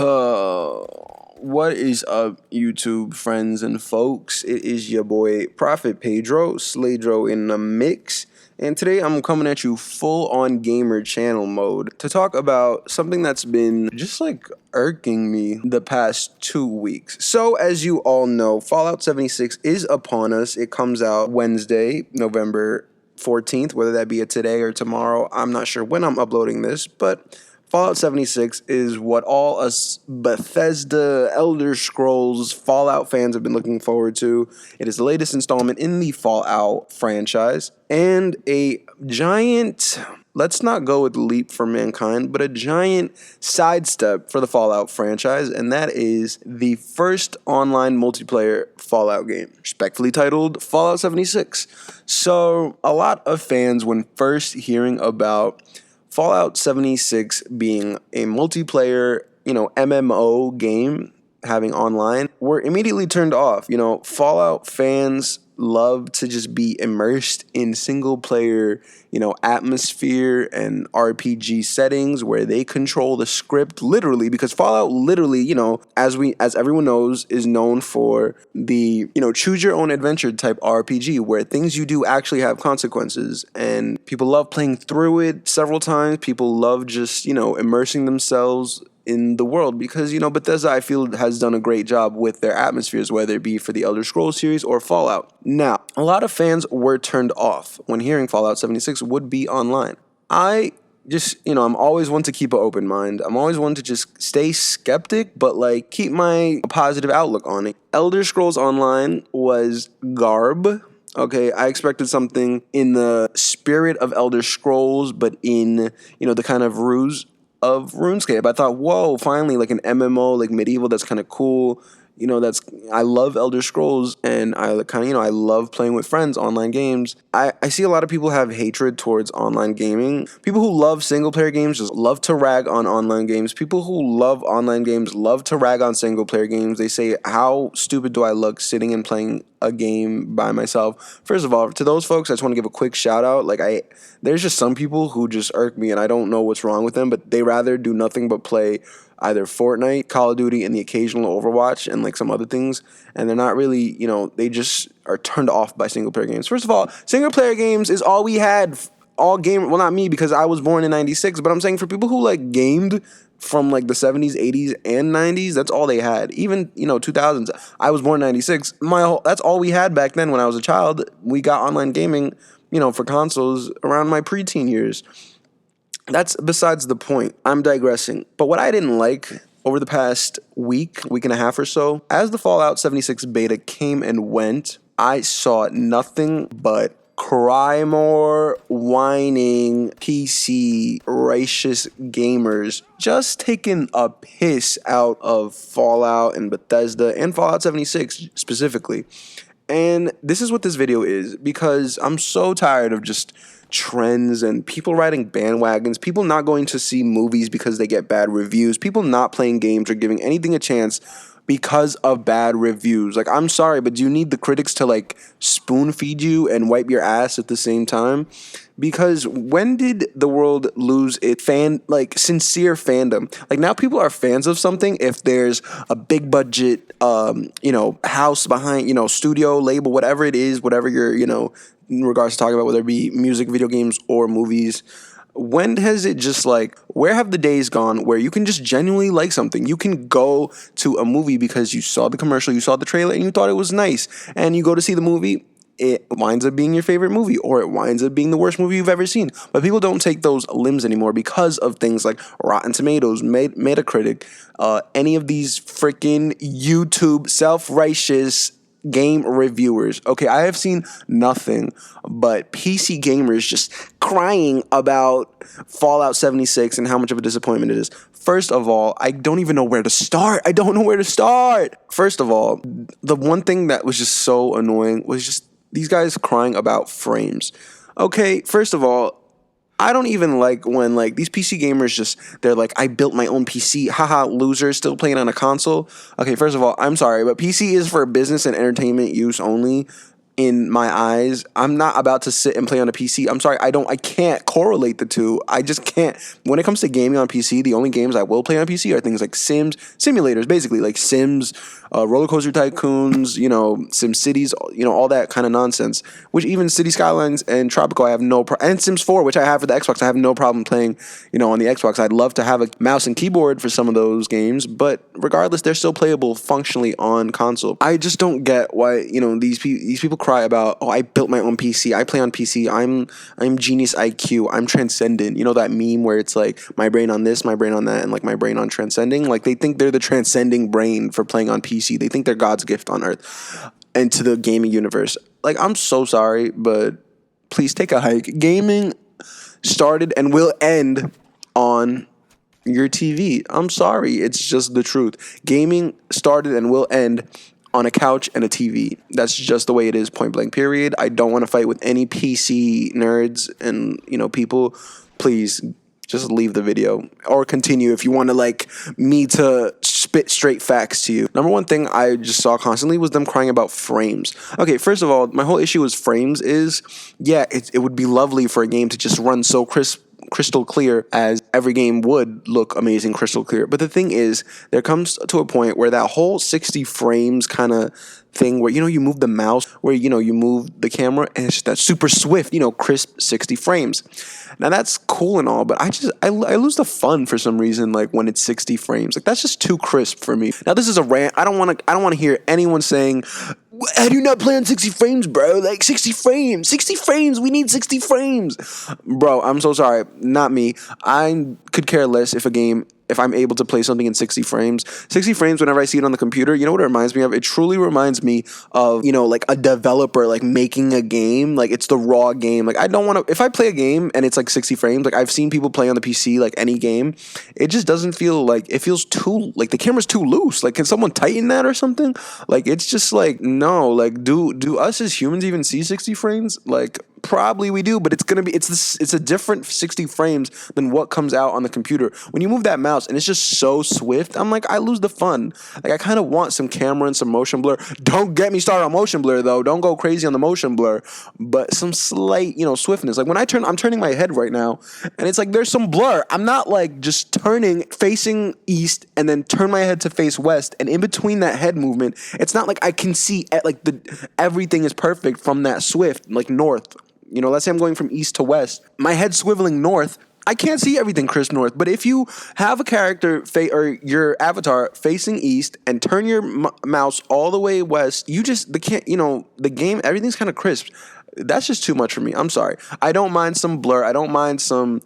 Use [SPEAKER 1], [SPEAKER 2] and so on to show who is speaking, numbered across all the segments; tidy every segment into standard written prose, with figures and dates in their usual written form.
[SPEAKER 1] What is up, YouTube friends and folks? It is your boy Prophet Pedro, Sladro in the mix, and today I'm coming at you full on gamer channel mode to talk about something that's been just like irking me the past 2 weeks. So as you all know, Fallout 76 is upon us. It comes out Wednesday, November 14th, whether that be a today or tomorrow. I'm not sure when I'm uploading this, but Fallout 76 is what all us Bethesda, Elder Scrolls, Fallout fans have been looking forward to. It is the latest installment in the Fallout franchise, and a giant, let's not go with leap for mankind, but a giant sidestep for the Fallout franchise, and that is the first online multiplayer Fallout game, respectfully titled Fallout 76. So, a lot of fans, when first hearing about Fallout 76 being a multiplayer, MMO game having online, were immediately turned off. Fallout fans love to just be immersed in single player, atmosphere and RPG settings where they control the script literally, because Fallout literally, as everyone knows, is known for the, choose your own adventure type RPG where things you do actually have consequences, and people love playing through it several times. People love just, immersing themselves in the world because, Bethesda, I feel, has done a great job with their atmospheres, whether it be for the Elder Scrolls series or Fallout. Now, a lot of fans were turned off when hearing Fallout 76 would be online. I just, I'm always one to keep an open mind. I'm always one to just stay skeptic, but keep my positive outlook on it. Elder Scrolls Online was garb. Okay, I expected something in the spirit of Elder Scrolls, but in, the kind of ruse of RuneScape. I thought, whoa, finally, an MMO, medieval, that's kind of cool. I love Elder Scrolls, and I I love playing with friends, online games. I see a lot of people have hatred towards online gaming. People who love single player games just love to rag on online games. People who love online games love to rag on single player games. They say, how stupid do I look sitting and playing a game by myself? First of all, to those folks, I just want to give a quick shout out. There's just some people who just irk me, and I don't know what's wrong with them, but they rather do nothing but play either Fortnite, Call of Duty, and the occasional Overwatch, and some other things, and they're not really, they just are turned off by single player games. First of all, single player games is all we had, well, not me, because I was born in 96, but I'm saying for people who gamed from the 70s, 80s, and 90s, that's all they had. Even, 2000s. I was born in 96. That's all we had back then when I was a child. We got online gaming, for consoles around my preteen years. That's besides the point. I'm digressing. But what I didn't like over the past week and a half or so, as the Fallout 76 beta came and went, I saw nothing but cry more, whining, PC, righteous gamers just taking a piss out of Fallout and Bethesda and Fallout 76 specifically. And this is what this video is, because I'm so tired of just trends and people riding bandwagons, people not going to see movies because they get bad reviews, people not playing games or giving anything a chance because of bad reviews. I'm sorry, but do you need the critics to spoon feed you and wipe your ass at the same time? Because when did the world lose its sincere fandom? Now people are fans of something if there's a big budget house behind, studio, label, whatever it is, whatever you're, in regards to talking about, whether it be music, video games, or movies. When has it just where have the days gone where you can just genuinely like something? You can go to a movie because you saw the commercial, you saw the trailer, and you thought it was nice, and you go to see the movie, it winds up being your favorite movie, or it winds up being the worst movie you've ever seen. But people don't take those limbs anymore because of things like Rotten Tomatoes, Metacritic, any of these freaking YouTube self-righteous game reviewers. Okay, I have seen nothing but PC gamers just crying about Fallout 76 and how much of a disappointment it is. First of all, I don't even know where to start. First of all, the one thing that was just so annoying was just these guys crying about frames. Okay, first of all, I don't even like when these PC gamers they're I built my own PC, haha, loser, still playing on a console. Okay, first of all, I'm sorry, but PC is for business and entertainment use only. in my eyes. I'm not about to sit and play on a PC. I'm sorry, I can't correlate the two. I just can't. When it comes to gaming on PC, the only games I will play on PC are things like simulators, basically like Sims, Roller Coaster Tycoons, Sim Cities, all that kind of nonsense. Which even City Skylines and Tropico, I have and Sims 4, which I have for the Xbox, I have no problem playing, on the Xbox. I'd love to have a mouse and keyboard for some of those games, but regardless, they're still playable functionally on console. I just don't get why, these people cry about, oh, I built my own PC, I play on PC, I'm genius IQ, I'm transcendent. That meme where it's like my brain on this, my brain on that, and like my brain on transcending. Like they think they're the transcending brain for playing on PC. They think they're God's gift on earth and to the gaming universe. Like, I'm so sorry, but please take a hike. Gaming started and will end on your TV. I'm sorry, it's just the truth. Gaming started and will end on a couch and a TV. That's just the way it is, point blank, period. I don't want to fight with any PC nerds and, people. Please just leave the video or continue if you want to me to spit straight facts to you. Number one thing I just saw constantly was them crying about frames. Okay, first of all, my whole issue with frames is, yeah, it would be lovely for a game to just run so crystal clear as every game would look amazing crystal clear. But the thing is, there comes to a point where that whole 60 frames kind of thing where, you move the mouse, where, you move the camera, and it's just that super swift, crisp 60 frames. Now that's cool and all, but I lose the fun for some reason, when it's 60 frames. That's just too crisp for me. Now this is a rant. I don't want to hear anyone saying, how do you not play on 60 frames, bro? 60 frames, we need 60 frames. Bro, I'm so sorry, not me. I could care less if I'm able to play something in 60 frames. 60 frames, whenever I see it on the computer, you know what it reminds me of? It truly reminds me of, a developer, making a game. It's the raw game. I don't want to, if I play a game and it's 60 frames, I've seen people play on the PC, any game, it just doesn't feel it feels too, the camera's too loose. Can someone tighten that or something? It's just no, do us as humans even see 60 frames? Probably we do, but it's a different 60 frames than what comes out on the computer. When you move that mouse and it's just so swift, I'm I lose the fun. I kind of want some camera and some motion blur. Don't get me started on motion blur though. Don't go crazy on the motion blur, but some slight, swiftness. When I'm turning my head right now, and it's there's some blur. I'm not just turning facing east and then turn my head to face west, and in between that head movement, it's not I can see everything is perfect from that swift north. Let's say I'm going from east to west. My head's swiveling north. I can't see everything crisp north. But if you have a character or your avatar facing east and turn your mouse all the way west, the game, everything's kind of crisp. That's just too much for me. I'm sorry. I don't mind some blur. I don't mind some,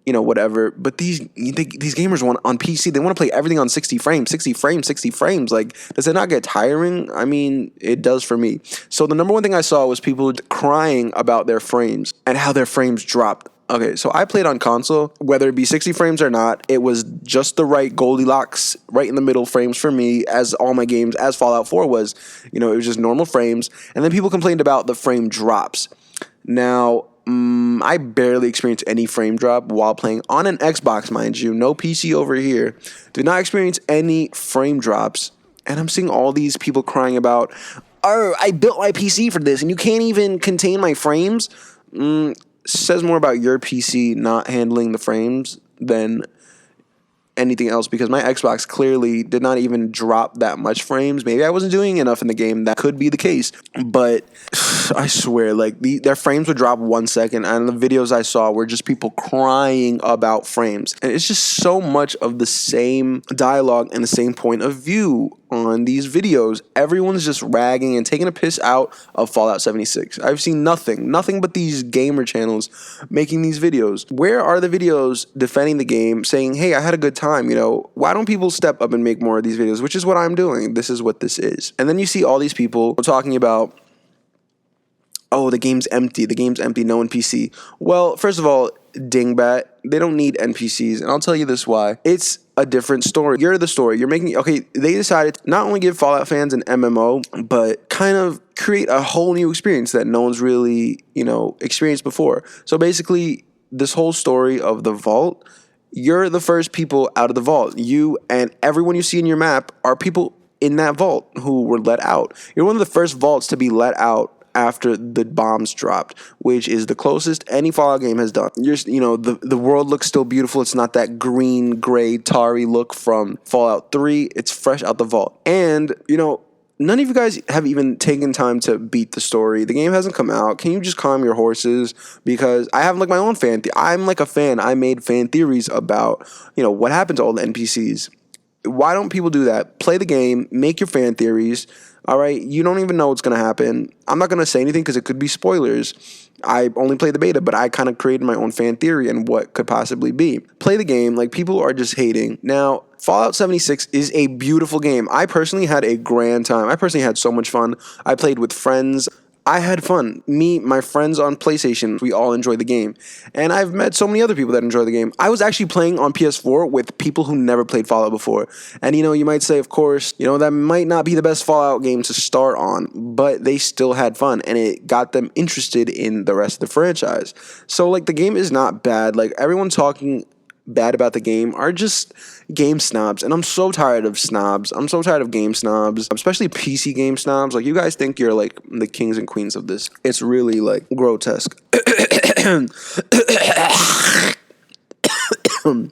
[SPEAKER 1] whatever. But these gamers on PC, they want to play everything on 60 frames. Does it not get tiring? I mean, it does for me. So the number one thing I saw was people crying about their frames and how their frames dropped. Okay, so I played on console, whether it be 60 frames or not, it was just the right Goldilocks, right in the middle frames for me, as all my games, as Fallout 4 was. It was just normal frames. And then people complained about the frame drops. Now, I barely experienced any frame drop while playing on an Xbox, mind you. No PC over here. Did not experience any frame drops. And I'm seeing all these people crying about, oh, I built my PC for this, and you can't even contain my frames. Says more about your PC not handling the frames than anything else, because my Xbox clearly did not even drop that much frames. Maybe I wasn't doing enough in the game. That could be the case. But I swear, their frames would drop 1 second, and the videos I saw were just people crying about frames. And it's just so much of the same dialogue and the same point of view on these videos. Everyone's just ragging and taking a piss out of Fallout 76. I've seen nothing but these gamer channels making these videos. Where are the videos defending the game, saying, hey, I had a good time? Why don't people step up and make more of these videos? Which is what I'm doing. This is what this is. And then you see all these people talking about, oh, the game's empty, no NPC. Well, first of all, dingbat, they don't need NPCs, and I'll tell you this why. It's a different story. You're the story. You're making, okay, they decided to not only give Fallout fans an MMO, but kind of create a whole new experience that no one's really, experienced before. So basically, this whole story of the vault, you're the first people out of the vault. You and everyone you see in your map are people in that vault who were let out. You're one of the first vaults to be let out after the bombs dropped, which is the closest any Fallout game has done. The world looks still beautiful. It's not that green, gray, tarry look from Fallout 3. It's fresh out the vault. And, none of you guys have even taken time to beat the story. The game hasn't come out. Can you just calm your horses? Because I have like my own fan. I'm like a fan. I made fan theories about, what happened to all the NPCs. Why don't people do that? Play the game, make your fan theories. All right, you don't even know what's going to happen. I'm not going to say anything because it could be spoilers. I only played the beta, but I kind of created my own fan theory and what could possibly be. Play the game. Like, people are just hating. Now, Fallout 76 is a beautiful game. I personally had a grand time. I personally had so much fun. I played with friends. I had fun. Me, my friends on PlayStation, we all enjoyed the game. And I've met so many other people that enjoy the game. I was actually playing on PS4 with people who never played Fallout before. And, you might say, of course, that might not be the best Fallout game to start on, but they still had fun, and it got them interested in the rest of the franchise. So, like, the game is not bad. Like, everyone talking bad about the game are just game snobs, and I'm so tired of snobs. I'm so tired of game snobs, especially PC game snobs. Like, you guys think you're like the kings and queens of this. It's really like grotesque.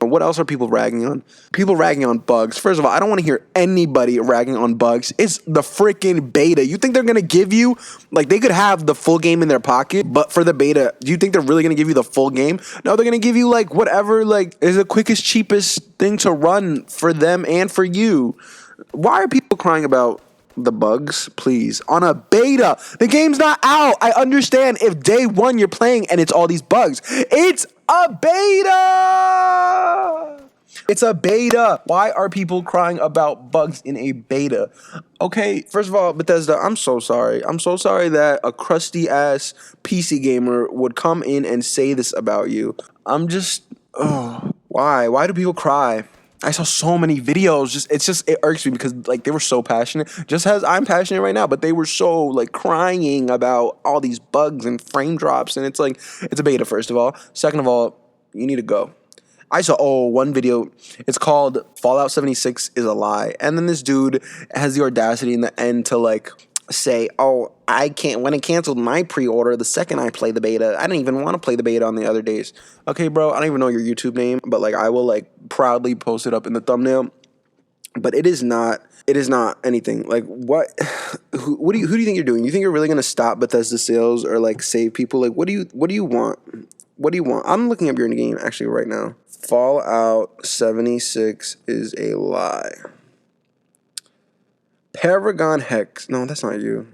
[SPEAKER 1] What else are people ragging on? People ragging on bugs. First of all, I don't want to hear anybody ragging on bugs. It's the freaking beta. You think they're going to give you, like, they could have the full game in their pocket, but for the beta, do you think they're really going to give you the full game? No, they're going to give you, like, whatever, like, is the quickest, cheapest thing to run for them and for you. Why are people crying about the bugs? Please, on a beta, the game's not out. I understand if day one you're playing and it's all these bugs. It's a beta. It's a beta. Why are people crying about bugs in a beta? Okay, first of all, Bethesda, I'm so sorry. I'm so sorry that a crusty ass PC gamer would come in and say this about you. Why? Why do people cry? I saw so many videos. It irks me because, like, they were so passionate. Just as I'm passionate right now, but they were so, like, crying about all these bugs and frame drops. And it's like, it's a beta, first of all. Second of all, you need to go. I saw, one video. It's called Fallout 76 is a Lie. And then this dude has the audacity in the end to, like, say, when it canceled my pre-order the second I played the beta, I didn't even want to play the beta on the other days. Okay, bro, I don't even know your YouTube name, but, like, I will, like, proudly post it up in the thumbnail. But it is not anything. Like, who do you think you're doing? You think you're really going to stop Bethesda sales or, like, save people? Like, what do you want? What do you want? I'm looking up your game actually right now. Fallout 76 is a lie. Paragon Hex. No, that's not you.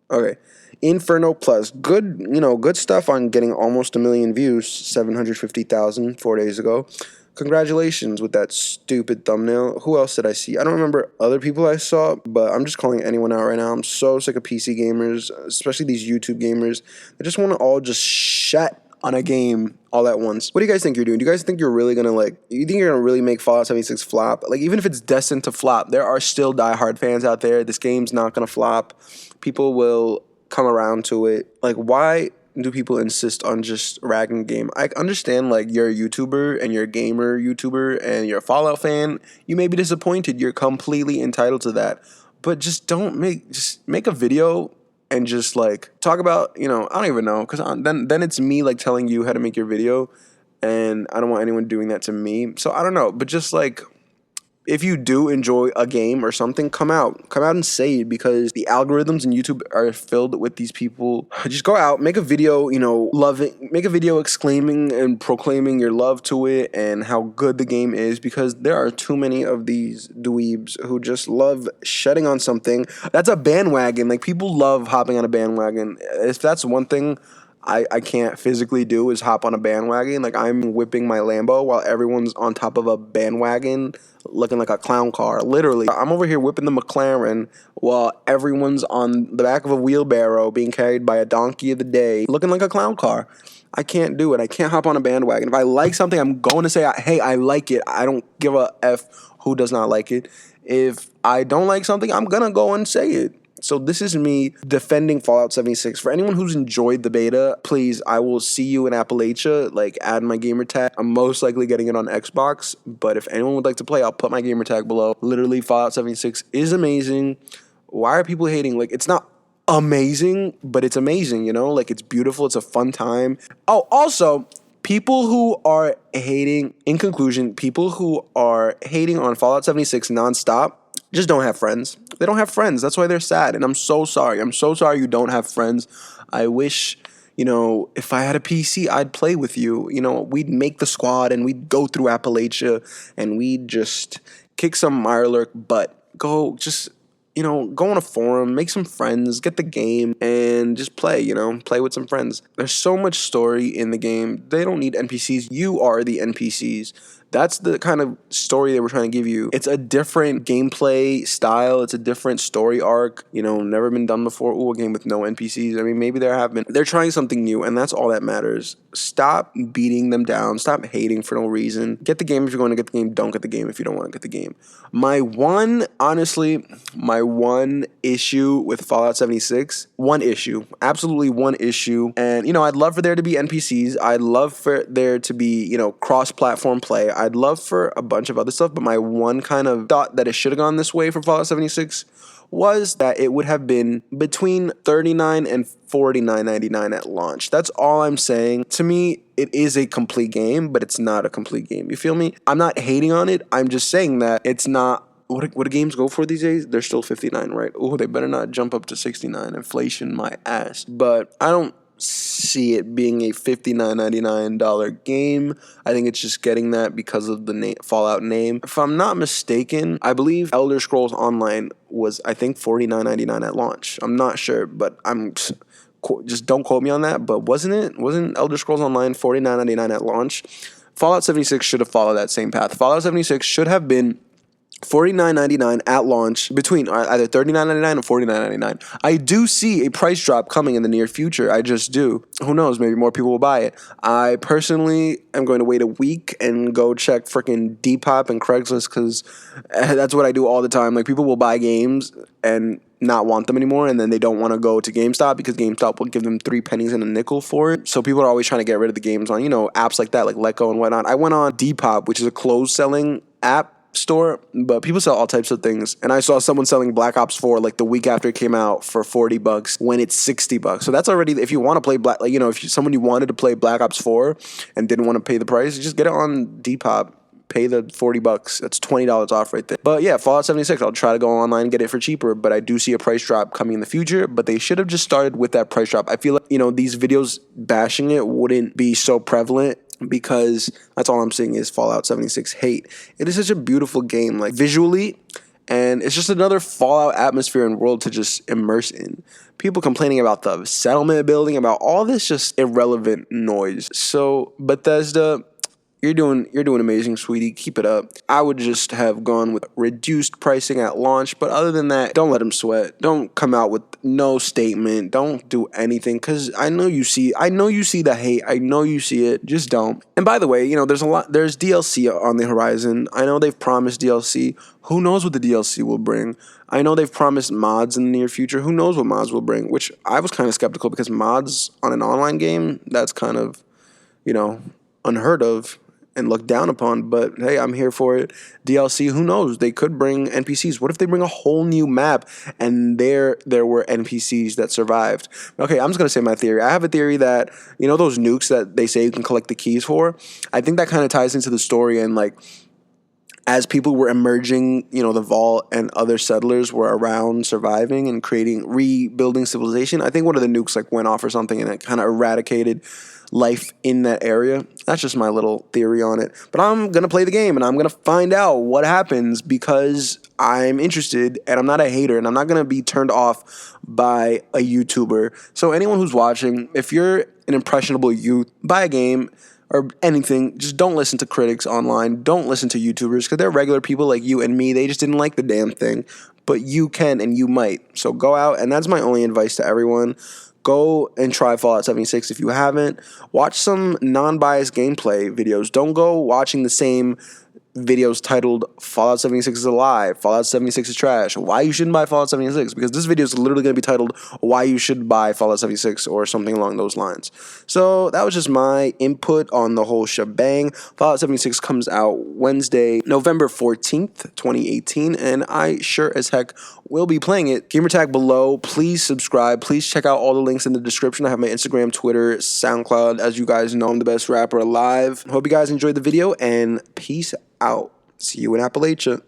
[SPEAKER 1] Okay. Inferno Plus. Good, good stuff on getting almost 1 million views. 750,000 4 days ago. Congratulations with that stupid thumbnail. Who else did I see? I don't remember other people I saw, but I'm just calling anyone out right now. I'm so sick of PC gamers, especially these YouTube gamers. They just want to all just shut on a game all at once. What do you guys think you're doing? Do you guys think you're really gonna you think you're gonna really make Fallout 76 flop? Like, even if it's destined to flop, there are still diehard fans out there. This game's not gonna flop. People will come around to it. Like, why do people insist on just ragging game? I understand, like, you're a YouTuber and you're a gamer YouTuber and you're a Fallout fan. You may be disappointed. You're completely entitled to that. But just make a video and just, like, talk about, I don't even know, because then it's me, like, telling you how to make your video, and I don't want anyone doing that to me. So I don't know, but just, like, if you do enjoy a game or something, come out and say it, because the algorithms in YouTube are filled with these people. Just go out, make a video, make a video exclaiming and proclaiming your love to it and how good the game is, because there are too many of these dweebs who just love shedding on something. That's a bandwagon. Like, people love hopping on a bandwagon. If that's one thing I can't physically do, is hop on a bandwagon. Like, I'm whipping my Lambo while everyone's on top of a bandwagon looking like a clown car. Literally, I'm over here whipping the McLaren while everyone's on the back of a wheelbarrow being carried by a donkey of the day looking like a clown car. I can't do it. I can't hop on a bandwagon. If I like something, I'm going to say, hey, I like it. I don't give a F who does not like it. If I don't like something, I'm going to go and say it. So this is me defending Fallout 76. For anyone who's enjoyed the beta, please, I will see you in Appalachia. Like, add my gamertag. I'm most likely getting it on Xbox, but if anyone would like to play, I'll put my gamertag below. Literally, Fallout 76 is amazing. Why are people hating? Like, it's not amazing, but it's amazing, like it's beautiful, it's a fun time. Oh, also, people who are hating, in conclusion, people who are hating on Fallout 76 nonstop just don't have friends. They don't have friends. That's why they're sad. And I'm so sorry. I'm so sorry you don't have friends. I wish, if I had a PC, I'd play with you. We'd make the squad and we'd go through Appalachia and we'd just kick some Mirelurk butt. Go on a forum, make some friends, get the game, and just play, play with some friends. There's so much story in the game. They don't need NPCs. You are the NPCs. That's the kind of story they were trying to give you. It's a different gameplay style. It's a different story arc. Never been done before. Ooh, a game with no NPCs. I mean, maybe there have been. They're trying something new, and that's all that matters. Stop beating them down. Stop hating for no reason. Get the game if you're going to get the game. Don't get the game if you don't want to get the game. My one issue with Fallout 76, absolutely one issue. And, I'd love for there to be NPCs. I'd love for there to be, cross-platform play. I'd love for a bunch of other stuff, but my one kind of thought that it should have gone this way for Fallout 76 was that it would have been between $39 and $49.99 at launch. That's all I'm saying. To me, it is a complete game, but it's not a complete game. You feel me? I'm not hating on it. I'm just saying that it's not. What do games go for these days? They're still $59, right? Oh, they better not jump up to $69. Inflation, my ass. But I don't see it being a $59.99 game. I think it's just getting that because of the Fallout name. If I'm not mistaken, I believe Elder Scrolls Online was, I think, $49.99 at launch. I'm not sure, but just don't quote me on that. But wasn't Elder Scrolls Online $49.99 at launch? Fallout 76 should have followed that same path. Fallout 76 should have been $49.99 at launch, between either $39.99 and $49.99. I do see a price drop coming in the near future. I just do. Who knows? Maybe more people will buy it. I personally am going to wait a week and go check freaking Depop and Craigslist, because that's what I do all the time. Like, people will buy games and not want them anymore, and then they don't want to go to GameStop because GameStop will give them 3 pennies and a nickel for it. So people are always trying to get rid of the games on, apps like that, like Letgo and whatnot. I went on Depop, which is a clothes selling app store, but people sell all types of things. And I saw someone selling Black Ops 4 like the week after it came out for $40 when it's $60. So that's already, if you want to play if you wanted to play Black Ops 4 and didn't want to pay the price, just get it on Depop. Pay the $40. That's $20 off right there. But yeah, Fallout 76, I'll try to go online and get it for cheaper, but I do see a price drop coming in the future, but they should have just started with that price drop. I feel like, these videos bashing it wouldn't be so prevalent, because that's all I'm seeing is Fallout 76 hate. It is such a beautiful game, like visually, and it's just another Fallout atmosphere and world to just immerse in. People complaining about the settlement building, about all this just irrelevant noise. So Bethesda, you're doing amazing, sweetie. Keep it up. I would just have gone with reduced pricing at launch, but other than that, don't let them sweat. Don't come out with no statement. Don't do anything, because I know you see the hate. I know you see it. Just don't. And by the way, there's DLC on the horizon. I know they've promised DLC. Who knows what the DLC will bring? I know they've promised mods in the near future. Who knows what mods will bring? Which I was kind of skeptical, because mods on an online game, that's kind of, unheard of and looked down upon, but hey, I'm here for it. DLC, who knows? They could bring NPCs. What if they bring a whole new map and there were NPCs that survived? Okay, I'm just going to say my theory. I have a theory that, those nukes that they say you can collect the keys for, I think that kind of ties into the story, and like, as people were emerging, the vault and other settlers were around surviving and rebuilding civilization, I think one of the nukes like went off or something, and it kind of eradicated life in that area. That's just my little theory on it. But I'm going to play the game and I'm going to find out what happens, because I'm interested and I'm not a hater, and I'm not going to be turned off by a YouTuber. So anyone who's watching, if you're an impressionable youth, buy a game or anything, just don't listen to critics online. Don't listen to YouTubers, because they're regular people like you and me. They just didn't like the damn thing. But you can and you might. So go out, and that's my only advice to everyone. Go and try Fallout 76 if you haven't. Watch some non-biased gameplay videos. Don't go watching the same videos titled Fallout 76 is a lie, Fallout 76 is trash, why you shouldn't buy Fallout 76, because this video is literally going to be titled why you should buy Fallout 76 or something along those lines. So that was just my input on the whole shebang. Fallout 76 comes out Wednesday, November 14th, 2018, and I sure as heck will be playing it. Gamertag below. Please subscribe. Please check out all the links in the description. I have my Instagram, Twitter, SoundCloud. As you guys know, I'm the best rapper alive. Hope you guys enjoyed the video, and peace out. See you in Appalachia.